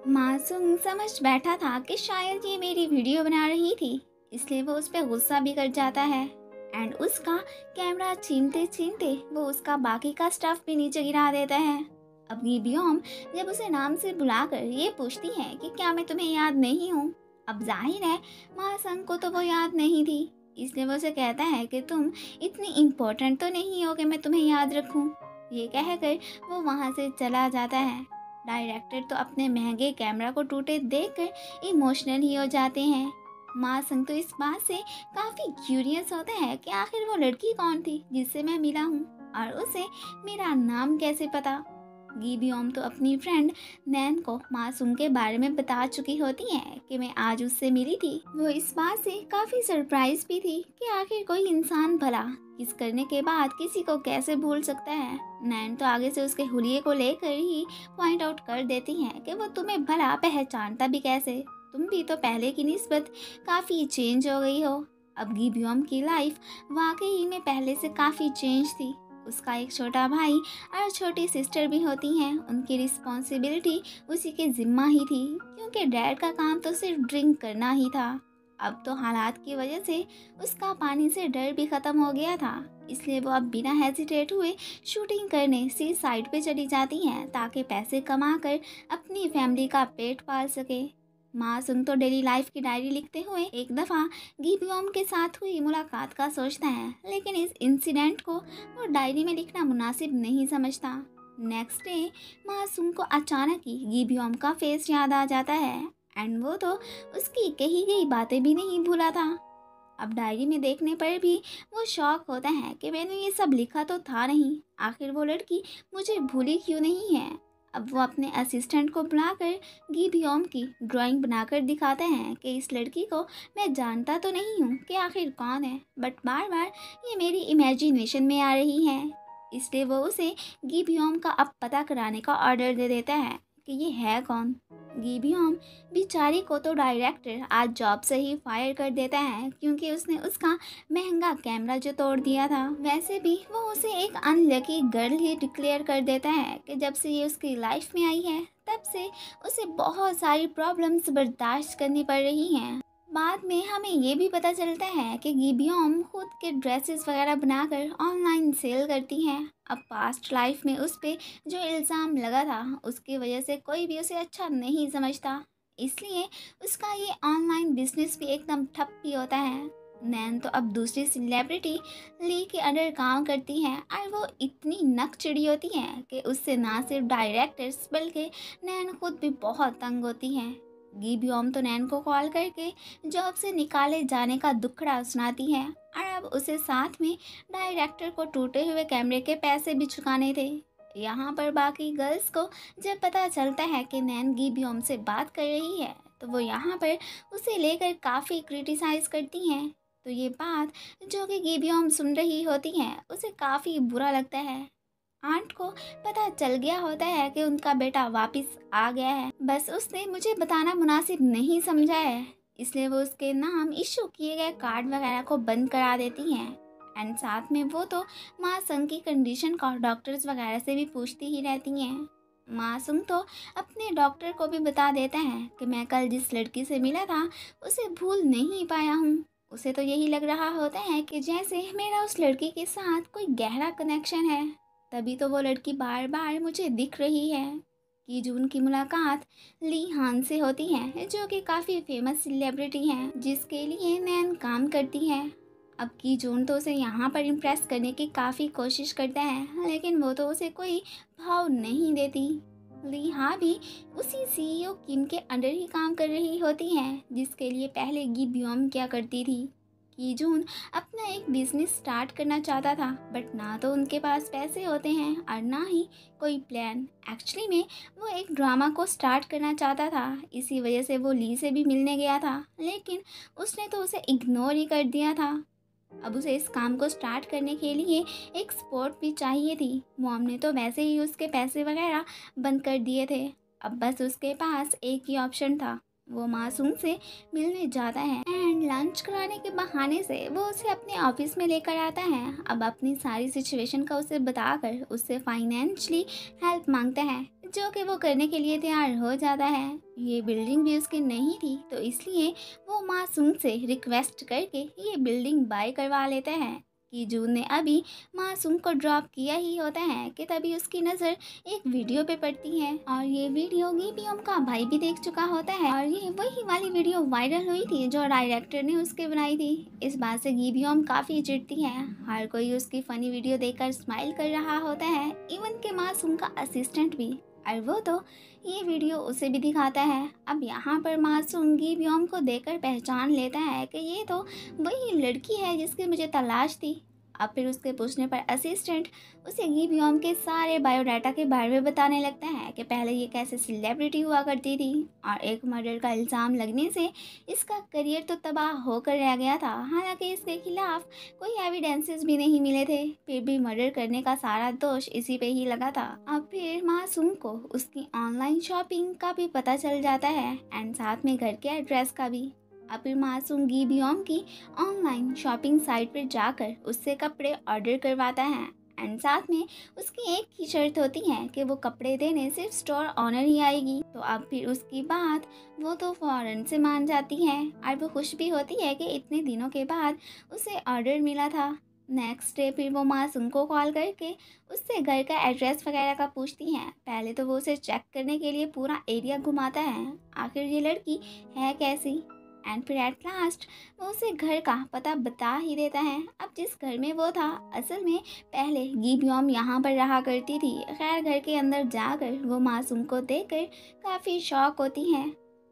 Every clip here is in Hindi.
मासूम समझ बैठा था कि शायद ये मेरी वीडियो बना रही थी, इसलिए वो उस पर गुस्सा भी कर जाता है एंड उसका कैमरा छीनते छीनते वो उसका बाकी का स्टफ भी नीचे गिरा देता है। अब गिबियोम जब उसे नाम से बुलाकर ये पूछती है कि क्या मैं तुम्हें याद नहीं हूँ। अब जाहिर है मासूम को तो वो याद नहीं थी, इसलिए वो उसे कहता है कि तुम इतनी इम्पोर्टेंट तो नहीं हो कि मैं तुम्हें याद रखूँ। ये कहकर वो वहाँ से चला जाता है। डायरेक्टर तो अपने महंगे कैमरा को टूटे देखकर इमोशनल ही हो जाते हैं। मासूम तो इस बात से काफ़ी क्यूरियस होता है कि आखिर वो लड़की कौन थी जिससे मैं मिला हूँ और उसे मेरा नाम कैसे पता। गिबियोम तो अपनी फ्रेंड नैन को मासूम के बारे में बता चुकी होती है कि मैं आज उससे मिली थी। वो इस बात से काफ़ी सरप्राइज भी थी कि आखिर कोई इंसान भला किस करने के बाद किसी को कैसे भूल सकता है। नैन तो आगे से उसके हुलिये को लेकर ही पॉइंट आउट कर देती हैं कि वो तुम्हें भला पहचानता भी कैसे, तुम भी तो पहले की निस्बत काफ़ी चेंज हो गई हो। अब गिबियोम की लाइफ वाकई में पहले से काफ़ी चेंज थी। उसका एक छोटा भाई और छोटी सिस्टर भी होती हैं। उनकी रिस्पॉन्सिबिलिटी उसी के जिम्मा ही थी, क्योंकि डैड का काम तो सिर्फ ड्रिंक करना ही था। अब तो हालात की वजह से उसका पानी से डर भी ख़त्म हो गया था, इसलिए वो अब बिना हेजिटेट हुए शूटिंग करने सी साइड पे चली जाती हैं ताकि पैसे कमा कर अपनी फैमिली का पेट पाल सके। मासूम तो डेली लाइफ की डायरी लिखते हुए एक दफ़ा गिबियोम के साथ हुई मुलाकात का सोचता है, लेकिन इस इंसिडेंट को वो डायरी में लिखना मुनासिब नहीं समझता। नेक्स्ट डे मासूम को अचानक ही गिबियोम का फेस याद आ जाता है एंड वो तो उसकी कही गई बातें भी नहीं भूला था। अब डायरी में देखने पर भी वो शॉक होता है कि मैंने ये सब लिखा तो था नहीं, आखिर वो लड़की मुझे भूली क्यों नहीं है। अब वो अपने असिस्टेंट को बुलाकर गिबियोम की ड्राइंग बनाकर दिखाते हैं कि इस लड़की को मैं जानता तो नहीं हूँ कि आखिर कौन है, बट बार बार ये मेरी इमेजिनेशन में आ रही है। इसलिए वो उसे गिबियोम का अब पता कराने का ऑर्डर दे देता है कि ये है कौन। गिबियोम बेचारी को तो डायरेक्टर आज जॉब से ही फायर कर देता है, क्योंकि उसने उसका महंगा कैमरा जो तोड़ दिया था। वैसे भी वो उसे एक अनलकी गर्ल ही डिक्लेयर कर देता है कि जब से ये उसकी लाइफ में आई है तब से उसे बहुत सारी प्रॉब्लम्स बर्दाश्त करनी पड़ रही हैं। बाद में हमें ये भी पता चलता है कि गिबियोम खुद के ड्रेसेस वगैरह बनाकर ऑनलाइन सेल करती हैं। अब पास्ट लाइफ में उस पे जो इल्ज़ाम लगा था उसकी वजह से कोई भी उसे अच्छा नहीं समझता, इसलिए उसका ये ऑनलाइन बिजनेस भी एकदम ठप ही होता है। नैन तो अब दूसरी सेलिब्रिटी ली के अंडर काम करती हैं और वो इतनी नक चिड़ी होती हैं कि उससे ना सिर्फ डायरेक्टर्स बल्कि नैन खुद भी बहुत तंग होती हैं। गिबियोम तो नैन को कॉल करके जॉब से निकाले जाने का दुखड़ा सुनाती है और अब उसे साथ में डायरेक्टर को टूटे हुए कैमरे के पैसे भी चुकाने थे। यहाँ पर बाकी गर्ल्स को जब पता चलता है कि नैन गिबियोम से बात कर रही है तो वो यहाँ पर उसे लेकर काफ़ी क्रिटिसाइज करती हैं। तो ये बात जो कि गिबियोम सुन रही होती है उसे काफ़ी बुरा लगता है। आंट को पता चल गया होता है कि उनका बेटा वापस आ गया है, बस उसने मुझे बताना मुनासिब नहीं समझा है, इसलिए वो उसके नाम इशू किए गए कार्ड वगैरह को बंद करा देती हैं। एंड साथ में वो तो मासूम की कंडीशन का डॉक्टर्स वगैरह से भी पूछती ही रहती हैं। मासूम तो अपने डॉक्टर को भी बता देता है कि मैं कल जिस लड़की से मिला था उसे भूल नहीं पाया हूँ। उसे तो यही लग रहा होता है कि जैसे मेरा उस लड़की के साथ कोई गहरा कनेक्शन है, तभी तो वो लड़की बार बार मुझे दिख रही है। कि जून की मुलाकात ली हान से होती है, जो कि काफ़ी फेमस सेलिब्रिटी हैं जिसके लिए नैन काम करती है। अब की जून तो उसे यहाँ पर इम्प्रेस करने की काफ़ी कोशिश करता है, लेकिन वो तो उसे कोई भाव नहीं देती। ली हाँ भी उसी सीईओ किम के अंडर ही काम कर रही होती हैं जिसके लिए पहले गिबियोम क्या करती थी। कि जून अपना एक बिजनेस स्टार्ट करना चाहता था, बट ना तो उनके पास पैसे होते हैं और ना ही कोई प्लान। एक्चुअली में वो एक ड्रामा को स्टार्ट करना चाहता था, इसी वजह से वो ली से भी मिलने गया था, लेकिन उसने तो उसे इग्नोर ही कर दिया था। अब उसे इस काम को स्टार्ट करने के लिए एक सपोर्ट भी चाहिए थी। मॉम ने तो वैसे ही उसके पैसे वगैरह बंद कर दिए थे। अब बस उसके पास एक ही ऑप्शन था, वो मासूम से मिलने जाता है एंड लंच कराने के बहाने से वो उसे अपने ऑफिस में लेकर आता है। अब अपनी सारी सिचुएशन का उसे बताकर उससे फाइनेंशियली हेल्प मांगता है, जो कि वो करने के लिए तैयार हो जाता है। ये बिल्डिंग भी उसकी नहीं थी, तो इसलिए वो मासूम से रिक्वेस्ट करके ये बिल्डिंग बाय करवा लेता है। कि जून ने अभी मासूम को ड्रॉप किया ही होता है कि तभी उसकी नज़र एक वीडियो पे पड़ती है, और ये वीडियो गीबियोम का भाई भी देख चुका होता है, और ये वही वाली वीडियो वायरल हुई थी जो डायरेक्टर ने उसके बनाई थी। इस बात से गीबियोम काफ़ी चिढ़ती है। हर कोई उसकी फ़नी वीडियो देखकर स्माइल कर रहा होता है, इवन के मासूम का असिस्टेंट भी, और वो तो ये वीडियो उसे भी दिखाता है। अब यहाँ पर मासूम गीबियोम को देखकर पहचान लेता है कि ये तो वही लड़की है जिसकी मुझे तलाश थी। अब फिर उसके पूछने पर असिस्टेंट उसे गीबियोम के सारे बायोडाटा के बारे में बताने लगता है कि पहले ये कैसे सेलिब्रिटी हुआ करती थी, और एक मर्डर का इल्ज़ाम लगने से इसका करियर तो तबाह होकर रह गया था। हालांकि इसके खिलाफ कोई एविडेंसेस भी नहीं मिले थे, फिर भी मर्डर करने का सारा दोष इसी पे ही लगा था। अब फिर मासूम को उसकी ऑनलाइन शॉपिंग का भी पता चल जाता है, एंड साथ में घर के एड्रेस का भी। अब फिर मासूम गीबियोम की ऑनलाइन शॉपिंग साइट पर जाकर उससे कपड़े ऑर्डर करवाता है, एंड साथ में उसकी एक ही शर्त होती है कि वो कपड़े देने सिर्फ स्टोर ऑनर ही आएगी। तो अब फिर उसकी बात वो तो फौरन से मान जाती है, और वो खुश भी होती है कि इतने दिनों के बाद उसे ऑर्डर मिला था। नेक्स्ट डे फिर वो मासूम को कॉल करके उससे घर का एड्रेस वगैरह का पूछती है। पहले तो वो उसे चेक करने के लिए पूरा एरिया घुमाता है, आखिर ये लड़की है कैसी, एंड फिर एट लास्ट वो उसे घर का पता बता ही देता है। अब जिस घर में वो था, असल में पहले गीबियोम यहाँ पर रहा करती थी। खैर घर के अंदर जाकर वो मासूम को देखकर काफ़ी शॉक होती है।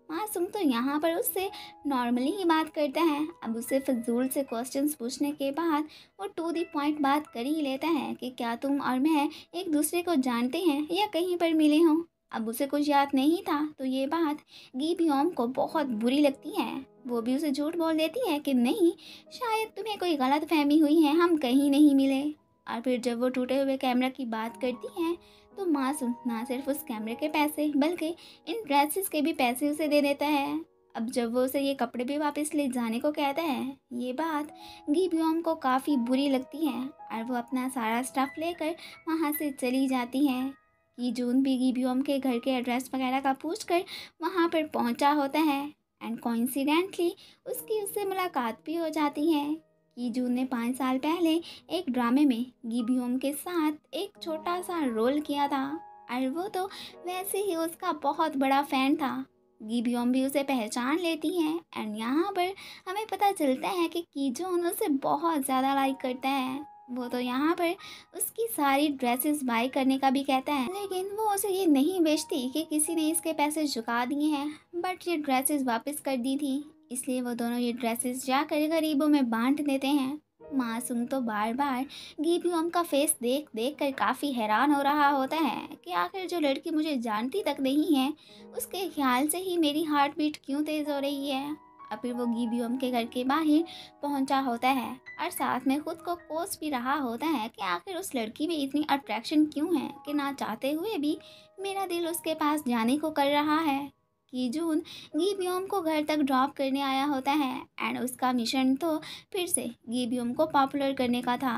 मासूम तो यहाँ पर उससे नॉर्मली ही बात करता है। अब उसे फजूल से क्वेश्चंस पूछने के बाद वो टू दी पॉइंट बात कर ही लेता है कि क्या तुम और मैं एक दूसरे को जानते हैं या कहीं पर मिले हों। अब उसे कुछ याद नहीं था, तो ये बात गीबियोम को बहुत बुरी लगती है। वो भी उसे झूठ बोल देती है कि नहीं, शायद तुम्हें कोई गलत फहमी हुई है, हम कहीं नहीं मिले। और फिर जब वो टूटे हुए कैमरा की बात करती है, तो मासूम ना सिर्फ उस कैमरे के पैसे बल्कि इन ड्रेसेस के भी पैसे उसे दे देता है। अब जब वो उसे ये कपड़े भी वापस ले जाने को कहता है, ये बात गीबियोम को काफ़ी बुरी लगती है, और वो अपना सारा स्टफ लेकर वहाँ से चली जाती है। कि जून भी गीबियोम के घर के एड्रेस वगैरह का पूछकर वहाँ पर पहुँचा होता है, एंड कोइंसिडेंटली उसकी उससे मुलाकात भी हो जाती है। कि जून ने 5 साल पहले एक ड्रामे में गीबियोम के साथ एक छोटा सा रोल किया था, और वो तो वैसे ही उसका बहुत बड़ा फ़ैन था। गीबियोम भी उसे पहचान लेती है, एंड यहाँ पर हमें पता चलता है कि कीजोन उसे बहुत ज़्यादा लाइक करता है। वो तो यहाँ पर उसकी सारी ड्रेसेस बाय करने का भी कहता है, लेकिन वो उसे ये नहीं बेचती कि किसी ने इसके पैसे चुका दिए हैं, बट ये ड्रेसेस वापस कर दी थी, इसलिए वो दोनों ये ड्रेसेस जाकर गरीबों में बांट देते हैं। मासूम तो बार बार गीबियोम का फेस देख देख कर काफ़ी हैरान हो रहा होता है कि आखिर जो लड़की मुझे जानती तक नहीं है, उसके ख्याल से ही मेरी हार्ट बीट क्यों तेज़ हो रही है। अब फिर वो गीबियोम के घर के बाहर पहुंचा होता है, और साथ में खुद को कोस भी रहा होता है कि आखिर उस लड़की में इतनी अट्रैक्शन क्यों है कि ना चाहते हुए भी मेरा दिल उसके पास जाने को कर रहा है। कि जून गीबियोम को घर तक ड्रॉप करने आया होता है, एंड उसका मिशन तो फिर से गीबियोम को पॉपुलर करने का था।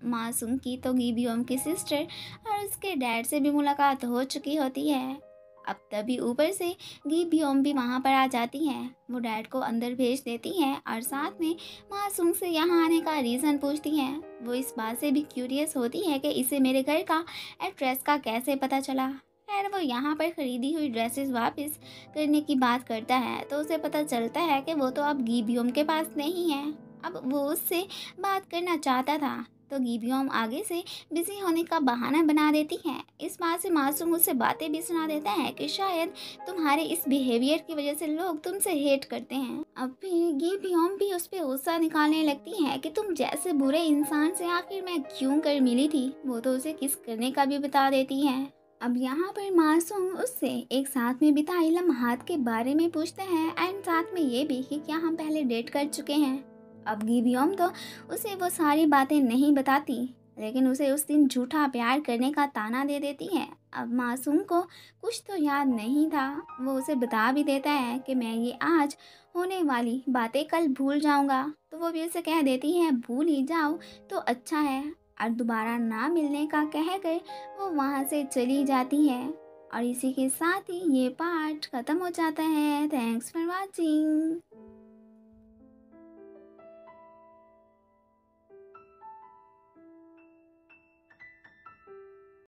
मासूम की तो गीबियोम की सिस्टर और उसके डैड से भी मुलाकात हो चुकी होती है। अब तभी ऊपर से गीबियोम भी वहाँ पर आ जाती है। वो डैड को अंदर भेज देती है, और साथ में मासूम से यहाँ आने का रीज़न पूछती है। वो इस बात से भी क्यूरियस होती है कि इसे मेरे घर का एड्रेस का कैसे पता चला। खैर वो यहाँ पर ख़रीदी हुई ड्रेसेस वापस करने की बात करता है, तो उसे पता चलता है कि वो तो अब गीबियोम के पास नहीं है। अब वो उससे बात करना चाहता था, तो गीबियोम आगे से बिजी होने का बहाना बना देती है। इस बात से मासूम उससे बातें भी सुना देता है कि शायद तुम्हारे इस बिहेवियर की वजह से लोग तुमसे हेट करते हैं। अब भी गीबियोम भी उस पर गुस्सा निकालने लगती है कि तुम जैसे बुरे इंसान से आखिर मैं क्यों कर मिली थी। वो तो उसे किस करने का भी बता देती है। अब यहाँ पर मासूम उससे एक साथ में बिताए लम्हात के बारे में पूछते हैं, एंड साथ में ये भी कि क्या हम पहले डेट कर चुके हैं। अब गीबियोम तो उसे वो सारी बातें नहीं बताती, लेकिन उसे उस दिन झूठा प्यार करने का ताना दे देती है। अब मासूम को कुछ तो याद नहीं था। वो उसे बता भी देता है कि मैं ये आज होने वाली बातें कल भूल जाऊंगा, तो वो भी उसे कह देती है भूल ही जाओ तो अच्छा है, और दोबारा ना मिलने का कहकर वो वहाँ से चली जाती है। और इसी के साथ ही ये पार्ट ख़त्म हो जाता है। Thanks for watching.